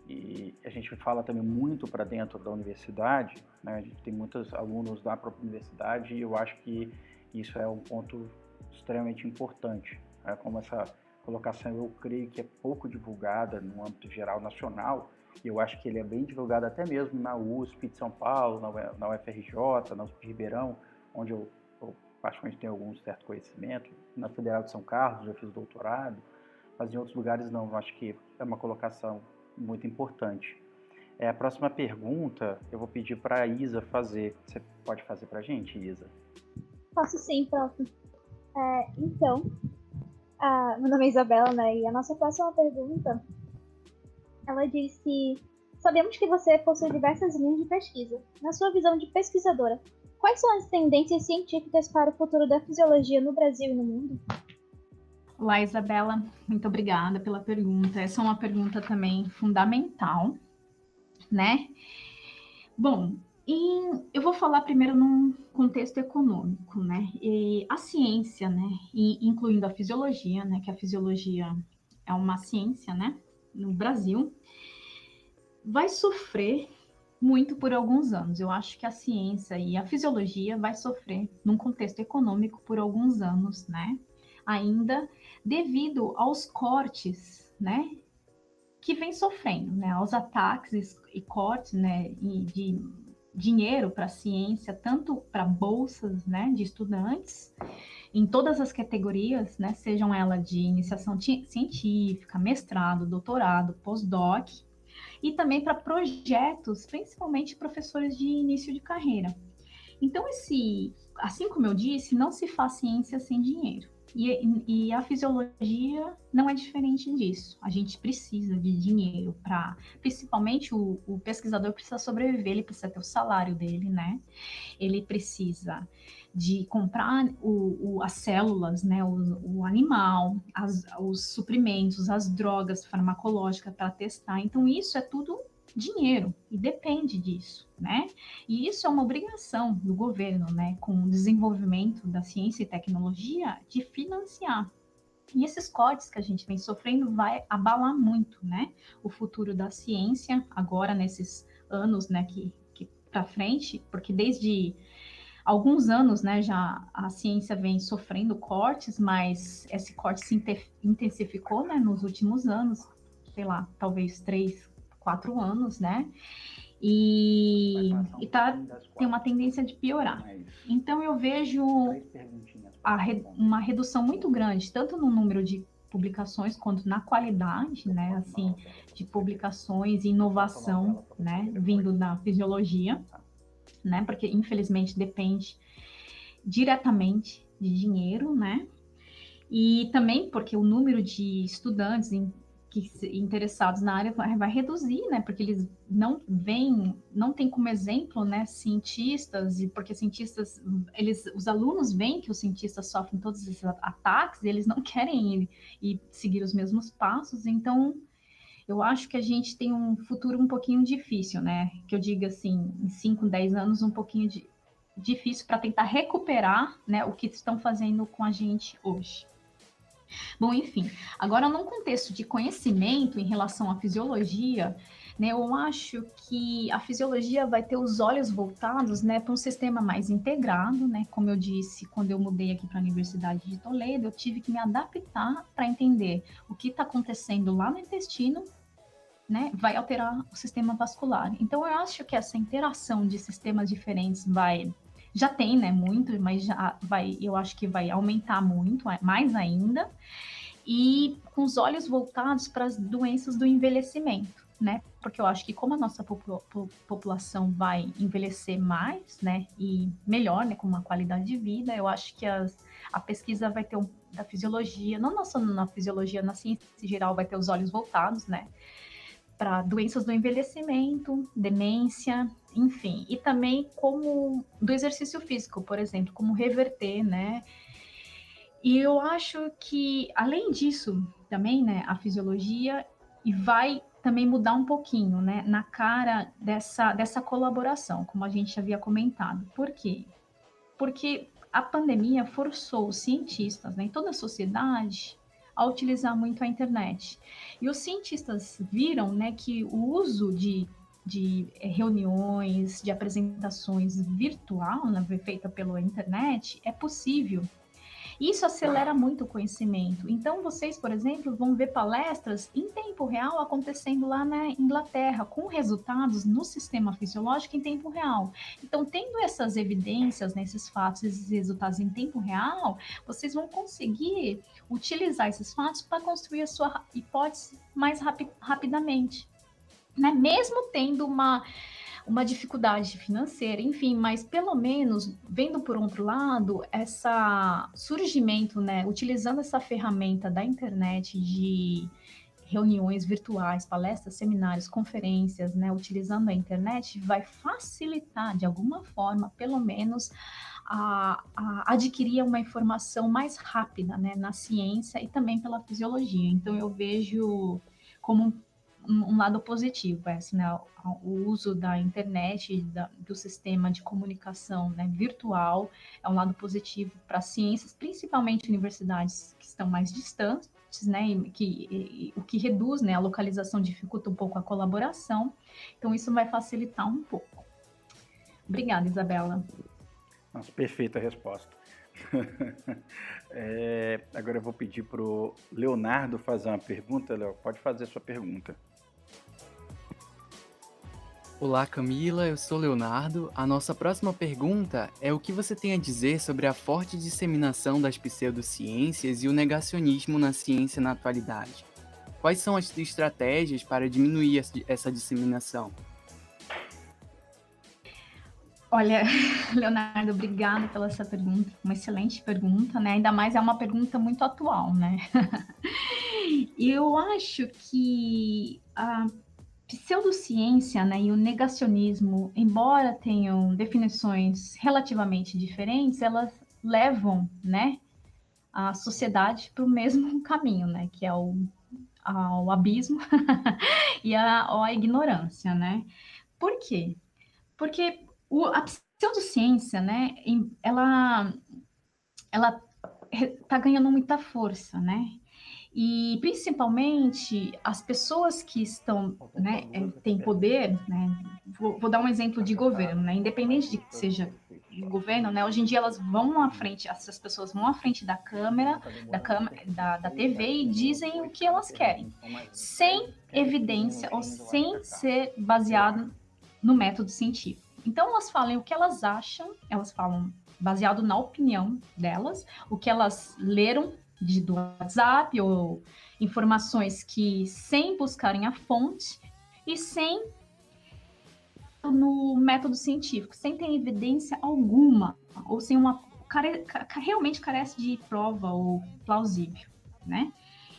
E a gente fala também muito para dentro da universidade, né? A gente tem muitos alunos da própria universidade e eu acho que isso é um ponto extremamente importante, né? Como essa colocação eu creio que é pouco divulgada no âmbito geral nacional, e eu acho que ele é bem divulgado até mesmo na USP de São Paulo, na UFRJ, na USP de Ribeirão, onde eu particularmente tenho algum certo conhecimento, na Federal de São Carlos, já fiz doutorado, mas em outros lugares não, eu acho que é uma colocação muito importante. A próxima pergunta eu vou pedir para a Isa fazer. Você pode fazer para a gente, Isa? Posso sim, prof. Então, meu nome é Isabela, né? E a nossa próxima pergunta, ela diz que sabemos que você possui diversas linhas de pesquisa. Na sua visão de pesquisadora, quais são as tendências científicas para o futuro da fisiologia no Brasil e no mundo? Olá, Isabela, muito obrigada pela pergunta. Essa é uma pergunta também fundamental, né? Bom, eu vou falar primeiro num contexto econômico, né? E a ciência, né, incluindo a fisiologia, né, que a fisiologia é uma ciência, né, no Brasil, vai sofrer muito por alguns anos. Eu acho que a ciência e a fisiologia vai sofrer num contexto econômico por alguns anos, né? Ainda devido aos cortes, né, que vem sofrendo, né, aos ataques e cortes, né, e de dinheiro para a ciência, tanto para bolsas, né, de estudantes, em todas as categorias, né, sejam elas de iniciação científica, mestrado, doutorado, pós-doc, e também para projetos, principalmente professores de início de carreira. Então, assim como eu disse, não se faz ciência sem dinheiro. E a fisiologia não é diferente disso. A gente precisa de dinheiro para, principalmente o pesquisador precisa sobreviver, ele precisa ter o salário dele, né? Ele precisa de comprar as células, né? O animal, os suprimentos, as drogas farmacológicas para testar. Então, isso é tudo dinheiro e depende disso, né? E isso é uma obrigação do governo, né, com o desenvolvimento da ciência e tecnologia, de financiar. E esses cortes que a gente vem sofrendo vai abalar muito, né, o futuro da ciência agora nesses anos, né, que para frente, porque desde alguns anos, né, já a ciência vem sofrendo cortes, mas esse corte se intensificou, né, nos últimos anos, sei lá, talvez 3, 4 anos, né? E tem uma tendência de piorar. Então eu vejo uma redução muito grande, tanto no número de publicações quanto na qualidade, né, assim, de publicações e inovação, né, vindo da fisiologia, né, porque infelizmente depende diretamente de dinheiro, né, e também porque o número de estudantes interessados na área vai reduzir, né? Porque eles não tem como exemplo, né, cientistas, e porque cientistas, os alunos veem que os cientistas sofrem todos esses ataques, e eles não querem ir seguir os mesmos passos, então eu acho que a gente tem um futuro um pouquinho difícil, né? Que eu diga assim, em 5, 10 anos, um pouquinho difícil para tentar recuperar, né, o que estão fazendo com a gente hoje. Bom, enfim, agora num contexto de conhecimento em relação à fisiologia, né, eu acho que a fisiologia vai ter os olhos voltados, né, para um sistema mais integrado, né, como eu disse, quando eu mudei aqui para a Universidade de Toledo, eu tive que me adaptar para entender o que está acontecendo lá no intestino, né, vai alterar o sistema vascular. Então, eu acho que essa interação de sistemas diferentes já tem, né, muito, mas eu acho que vai aumentar muito, mais ainda, e com os olhos voltados para as doenças do envelhecimento, né? Porque eu acho que como a nossa população vai envelhecer mais, né, e melhor, né, com uma qualidade de vida, eu acho que a pesquisa vai ter da fisiologia, não só na fisiologia, na ciência em geral, vai ter os olhos voltados, né, para doenças do envelhecimento, demência, enfim, e também como do exercício físico, por exemplo, como reverter, né? E eu acho que, além disso, também, né, a fisiologia vai também mudar um pouquinho, né, na cara dessa colaboração, como a gente havia comentado. Por quê? Porque a pandemia forçou os cientistas, né, em toda a sociedade a utilizar muito a internet. E os cientistas viram, né, que o uso de reuniões, de apresentações virtual, né, feita pela internet, é possível. Isso acelera muito o conhecimento. Então, vocês, por exemplo, vão ver palestras em tempo real acontecendo lá na Inglaterra, com resultados no sistema fisiológico em tempo real. Então, tendo essas evidências, né, esses fatos, esses resultados em tempo real, vocês vão conseguir utilizar esses fatos para construir a sua hipótese mais rapidamente. Né? Mesmo tendo uma dificuldade financeira, enfim, mas pelo menos, vendo por outro lado, esse surgimento, né, utilizando essa ferramenta da internet de reuniões virtuais, palestras, seminários, conferências, né, utilizando a internet, vai facilitar, de alguma forma, pelo menos, a adquirir uma informação mais rápida, né, na ciência e também pela fisiologia. Então, eu vejo como um lado positivo, né, o uso da internet, do sistema de comunicação, né, virtual, é um lado positivo para as ciências, principalmente universidades que estão mais distantes, né, o que reduz, né, a localização, dificulta um pouco a colaboração, então isso vai facilitar um pouco. Obrigada, Isabela. Nossa, perfeita resposta. Agora eu vou pedir para o Leonardo fazer uma pergunta. Léo, pode fazer a sua pergunta. Olá, Camila, eu sou Leonardo. A nossa próxima pergunta é o que você tem a dizer sobre a forte disseminação das pseudociências e o negacionismo na ciência na atualidade? Quais são as estratégias para diminuir essa disseminação? Olha, Leonardo, obrigada pela essa pergunta, uma excelente pergunta, né? Ainda mais é uma pergunta muito atual, né? E eu acho que a pseudociência, né, e o negacionismo, embora tenham definições relativamente diferentes, elas levam, né, a sociedade para o mesmo caminho, né, que é ao abismo e a ignorância, né? Por quê? Porque a pseudociência, né, ela está ganhando muita força, né? E principalmente as pessoas que estão, né, têm poder, né? Vou dar um exemplo de governo, né? Independente de que seja governo, né? Hoje em dia elas vão à frente, essas pessoas vão à frente da câmera, da TV e dizem o que elas querem, sem evidência ou sem ser baseado no método científico. Então elas falam o que elas acham, elas falam baseado na opinião delas, o que elas leram do WhatsApp ou informações que sem buscarem a fonte e sem no método científico, sem ter evidência alguma ou sem realmente carece de prova ou plausível, né?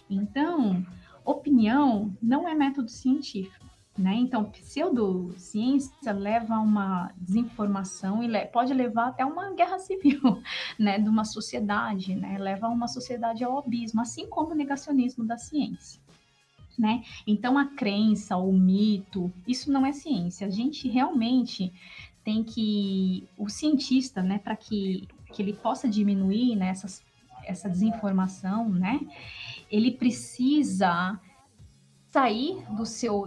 Então, opinião não é método científico. Né? Então, pseudociência leva a uma desinformação e pode levar até uma guerra civil, né, de uma sociedade, né? Leva uma sociedade ao abismo, assim como o negacionismo da ciência. Né? Então, a crença, o mito, isso não é ciência. A gente realmente tem que... O cientista, né, para que ele possa diminuir, né, essa desinformação, né, ele precisa sair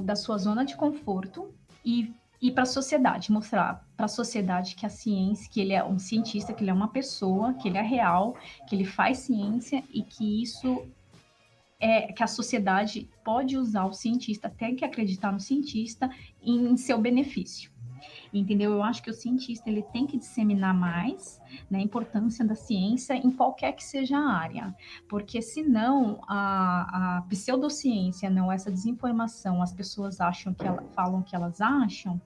da sua zona de conforto e ir para a sociedade, mostrar para a sociedade que a ciência, que ele é um cientista, que ele é uma pessoa, que ele é real, que ele faz ciência e que isso que a sociedade pode usar o cientista, tem que acreditar no cientista em seu benefício. Entendeu? Eu acho que o cientista ele tem que disseminar mais, né, a importância da ciência em qualquer que seja a área, porque senão a pseudociência, não, essa desinformação, as pessoas falam que elas acham,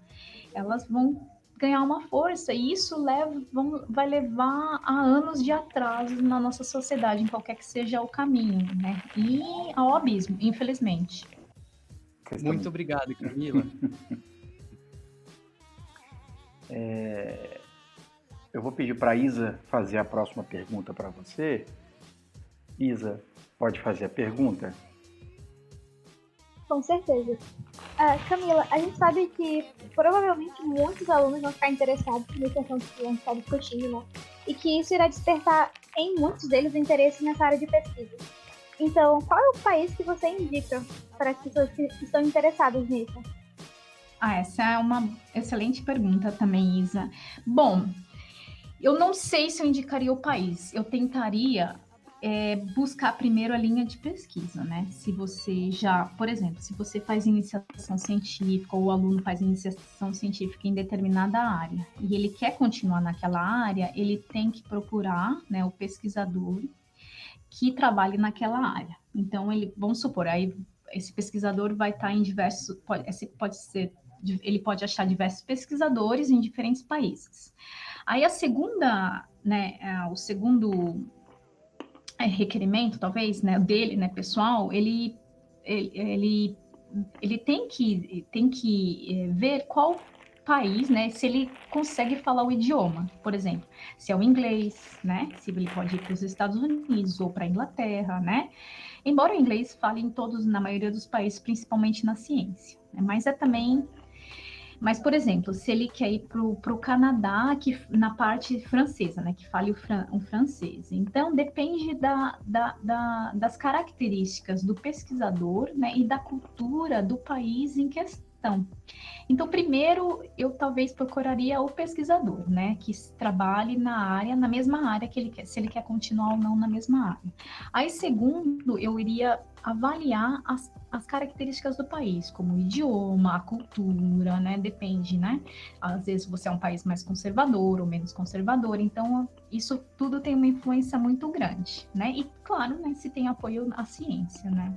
elas vão ganhar uma força e isso vai levar a anos de atraso na nossa sociedade, em qualquer que seja o caminho, né? E ao abismo, infelizmente. Muito obrigado, Camila. Eu vou pedir para a Isa fazer a próxima pergunta para você. Isa, pode fazer a pergunta? Com certeza. Camila, a gente sabe que provavelmente muitos alunos vão ficar interessados na questão que a gente está discutindo, né? E que isso irá despertar em muitos deles o interesse nessa área de pesquisa. Então, qual é o país que você indica para as pessoas que estão interessadas nisso? Essa é uma excelente pergunta também, Isa. Bom, eu não sei se eu indicaria o país. Eu tentaria buscar primeiro a linha de pesquisa, né? Se você já, por exemplo, se você faz iniciação científica ou o aluno faz iniciação científica em determinada área e ele quer continuar naquela área, ele tem que procurar, né, o pesquisador que trabalhe naquela área. Então, vamos supor, aí esse pesquisador vai estar em diversos, ele pode achar diversos pesquisadores em diferentes países. Aí o segundo requerimento, talvez, né, dele, né, pessoal, ele tem que ver qual país, né, se ele consegue falar o idioma, por exemplo, se é o inglês, né, se ele pode ir para os Estados Unidos ou para a Inglaterra, né, embora o inglês fale na maioria dos países, principalmente na ciência, né, mas, por exemplo, se ele quer ir para o Canadá, na parte francesa, né, que fale o francês. Então, depende das características do pesquisador, né, e da cultura do país em questão. Então, primeiro, eu talvez procuraria o pesquisador, né, que trabalhe na mesma área que ele quer, se ele quer continuar ou não na mesma área. Aí, segundo, eu iria avaliar as características do país, como o idioma, a cultura, né, depende, né, às vezes você é um país mais conservador ou menos conservador, então isso tudo tem uma influência muito grande, né, e claro, né, se tem apoio à ciência, né,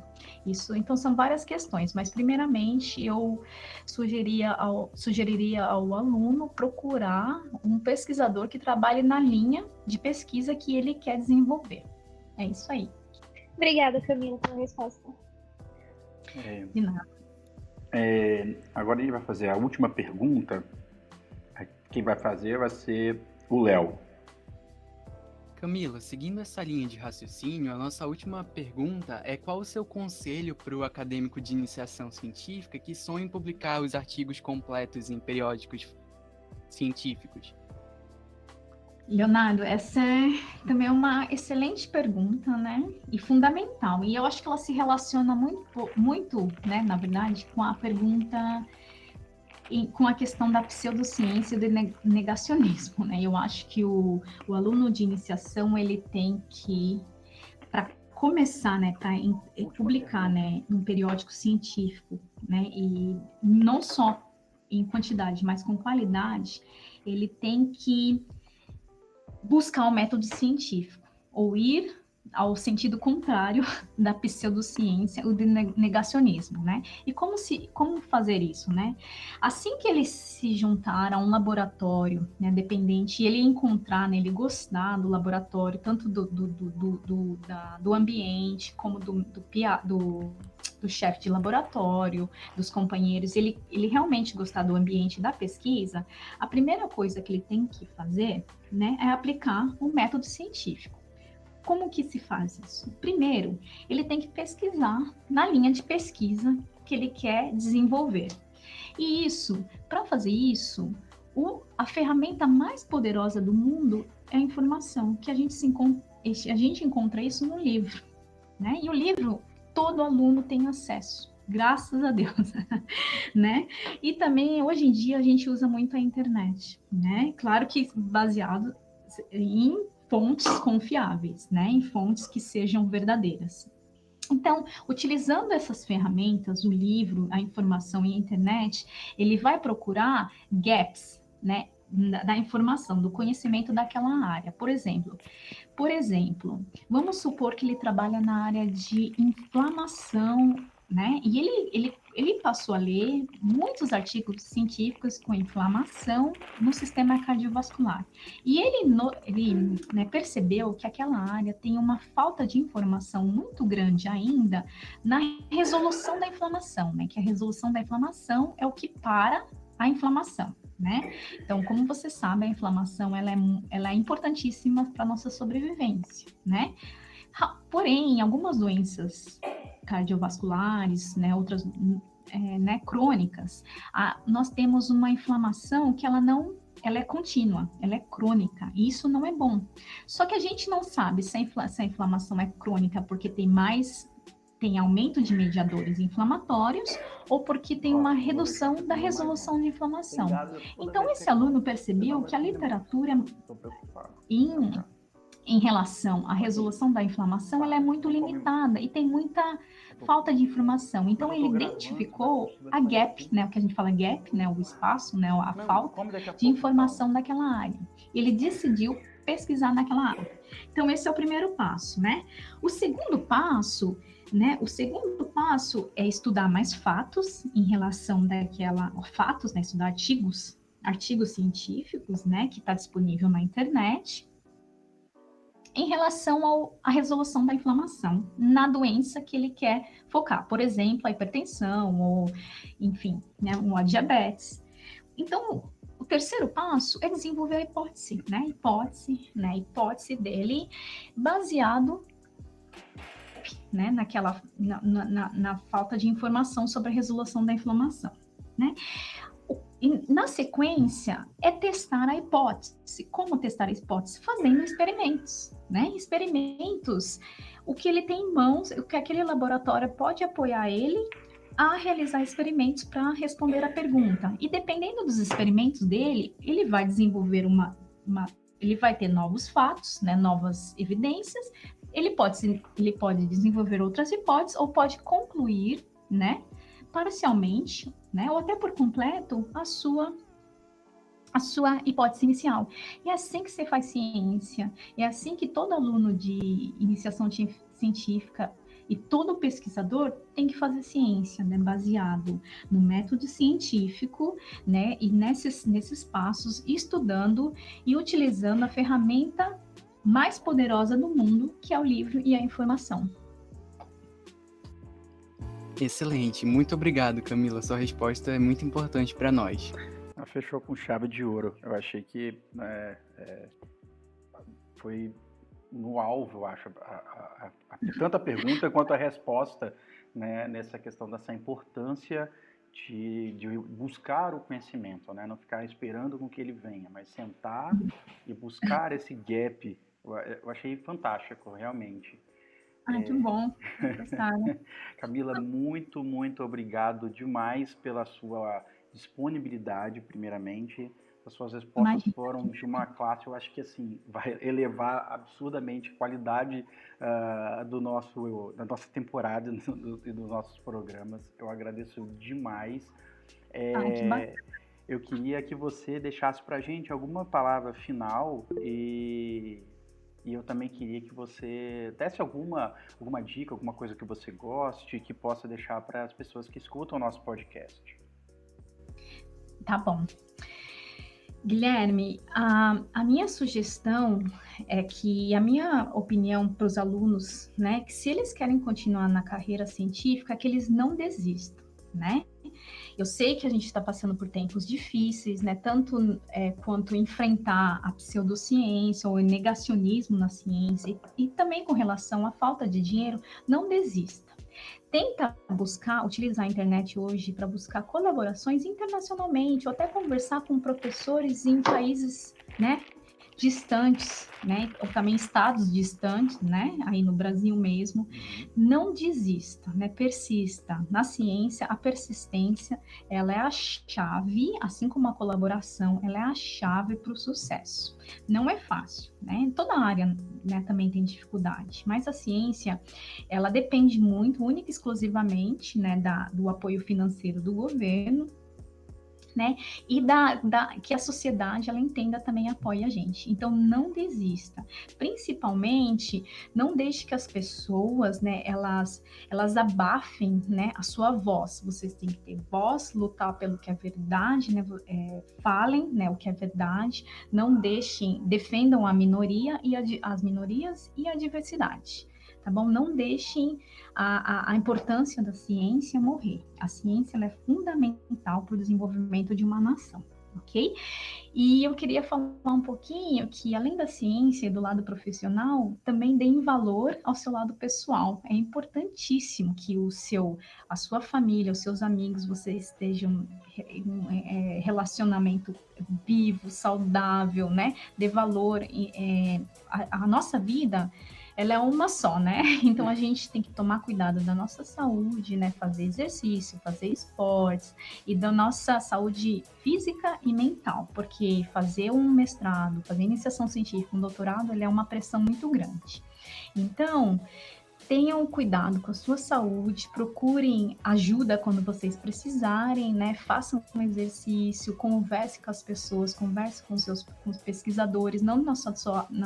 então são várias questões, mas primeiramente eu sugeriria ao aluno procurar um pesquisador que trabalhe na linha de pesquisa que ele quer desenvolver. É isso aí. Obrigada, Camila, pela resposta. De nada. Agora a gente vai fazer a última pergunta. Quem vai fazer vai ser o Léo. Camila, seguindo essa linha de raciocínio, a nossa última pergunta é qual o seu conselho para o acadêmico de iniciação científica que sonha em publicar os artigos completos em periódicos científicos? Leonardo, essa é também uma excelente pergunta, né? E fundamental. E eu acho que ela se relaciona muito, né, na verdade, com a pergunta, com a questão da pseudociência e do negacionismo, né? Eu acho que o aluno de iniciação, ele tem que, para começar, né, para publicar, né, um periódico científico, né, e não só em quantidade, mas com qualidade, ele tem que buscar um método científico, ou ir ao sentido contrário da pseudociência, o de negacionismo, né? E como fazer isso, né? Assim que ele se juntar a um laboratório, né, dependente, e ele encontrar, né, ele gostar do laboratório, tanto do ambiente, como do chefe de laboratório, dos companheiros, ele realmente gostar do ambiente da pesquisa, a primeira coisa que ele tem que fazer, né, é aplicar um método científico. Como que se faz isso? Primeiro, ele tem que pesquisar na linha de pesquisa que ele quer desenvolver. E para fazer isso, a ferramenta mais poderosa do mundo é a informação, que a gente encontra isso no livro, né? E o livro, todo aluno tem acesso, graças a Deus, né? E também, hoje em dia, a gente usa muito a internet, né? Claro que baseado em fontes confiáveis, né? Em fontes que sejam verdadeiras. Então, utilizando essas ferramentas, o livro, a informação e a internet, ele vai procurar gaps, né, da informação, do conhecimento daquela área. Por exemplo, vamos supor que ele trabalha na área de inflamação, né? E ele passou a ler muitos artigos científicos com inflamação no sistema cardiovascular. E ele né, percebeu que aquela área tem uma falta de informação muito grande ainda na resolução da inflamação, né? Que a resolução da inflamação é o que para a inflamação, né? Então, como você sabe, a inflamação ela é importantíssima para a nossa sobrevivência, né? Porém, em algumas doenças cardiovasculares, né, outras né, crônicas, nós temos uma inflamação que ela é contínua, ela é crônica, e isso não é bom. Só que a gente não sabe se a inflamação é crônica porque tem aumento de mediadores inflamatórios ou porque tem uma redução da resolução de inflamação. Então, esse aluno percebeu que a literatura em relação à resolução da inflamação, ela é muito limitada e tem muita falta de informação. Então, ele identificou a gap, né, o que a gente fala gap, né, o espaço, né, a falta de informação daquela área. Ele decidiu pesquisar naquela área. Então, esse é o primeiro passo, né? O segundo passo é estudar mais fatos em relação fatos, né, estudar artigos científicos, né, que está disponível na internet, em relação à resolução da inflamação na doença que ele quer focar, por exemplo, a hipertensão ou, enfim, né, a diabetes. Então, o terceiro passo é desenvolver a hipótese, né? A hipótese dele baseado, né, na falta de informação sobre a resolução da inflamação, né? E, na sequência, é testar a hipótese. Como testar a hipótese? Fazendo experimentos, né? Experimentos, o que ele tem em mãos, o que aquele laboratório pode apoiar ele a realizar experimentos para responder a pergunta. E dependendo dos experimentos dele, ele vai desenvolver ele vai ter novos fatos, né? Novas evidências. Ele pode desenvolver outras hipóteses ou pode concluir, né? Parcialmente, né, ou até por completo, a sua hipótese inicial. E é assim que você faz ciência, é assim que todo aluno de iniciação científica e todo pesquisador tem que fazer ciência, né, baseado no método científico, né, e nesses passos, estudando e utilizando a ferramenta mais poderosa do mundo, que é o livro e a informação. Excelente, muito obrigado, Camila. Sua resposta é muito importante para nós. Ela fechou com chave de ouro. Eu achei que foi no alvo, eu acho, tanto a pergunta quanto a resposta, né, nessa questão dessa importância de buscar o conhecimento, né, não ficar esperando com que ele venha, mas sentar e buscar esse gap. Eu achei fantástico, realmente. Que bom. Gostaram. Camila, muito, muito obrigado demais pela sua disponibilidade, primeiramente. As suas respostas foram de uma classe, eu acho que assim, vai elevar absurdamente a qualidade da nossa temporada e dos nossos programas. Eu agradeço demais. Que bacana. Eu queria que você deixasse para a gente alguma palavra final e eu também queria que você desse alguma dica, alguma coisa que você goste, que possa deixar para as pessoas que escutam o nosso podcast. Tá bom. Guilherme, a minha sugestão é que, a minha opinião para os alunos, né, que se eles querem continuar na carreira científica, que eles não desistam, né? Eu sei que a gente está passando por tempos difíceis, né? Tanto quanto enfrentar a pseudociência ou o negacionismo na ciência e também com relação à falta de dinheiro, não desista. Tenta utilizar a internet hoje para buscar colaborações internacionalmente ou até conversar com professores em países, né, distantes, né, ou também estados distantes, né, aí no Brasil mesmo. Não desista, né, persista. Na ciência, a persistência, ela é a chave, assim como a colaboração, ela é a chave para o sucesso. Não é fácil, né, toda área, né, também tem dificuldade, mas a ciência, ela depende muito, única e exclusivamente, né, do apoio financeiro do governo, né, e que a sociedade, ela entenda também, apoie a gente. Então, não desista. Principalmente, não deixe que as pessoas, né, elas abafem, né, a sua voz. Vocês têm que ter voz, lutar pelo que é verdade, né, falem, né, o que é verdade, não defendam a minoria as minorias e a diversidade. Tá bom? Não deixem a importância da ciência morrer. A ciência, ela é fundamental para o desenvolvimento de uma nação, ok? E eu queria falar um pouquinho que, além da ciência e do lado profissional, também deem valor ao seu lado pessoal. É importantíssimo que a sua família, os seus amigos, vocês estejam em um relacionamento vivo, saudável, né? Dê valor. A nossa vida, ela é uma só, né? Então a gente tem que tomar cuidado da nossa saúde, né? Fazer exercício, fazer esportes e da nossa saúde física e mental, porque fazer um mestrado, fazer iniciação científica, um doutorado, ele é uma pressão muito grande. Então, tenham cuidado com a sua saúde, procurem ajuda quando vocês precisarem, né? Façam um exercício, converse com as pessoas, converse com os pesquisadores, não na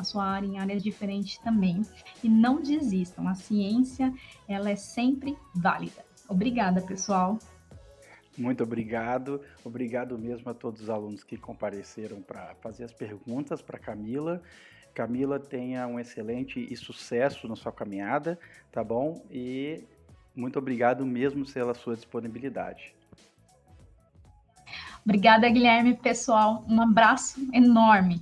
sua área, em áreas diferentes também. E não desistam, a ciência, ela é sempre válida. Obrigada, pessoal. Muito obrigado. Obrigado mesmo a todos os alunos que compareceram para fazer as perguntas para Camila. Camila, tenha um excelente e sucesso na sua caminhada, tá bom? E muito obrigado mesmo pela sua disponibilidade. Obrigada, Guilherme, pessoal. Um abraço enorme.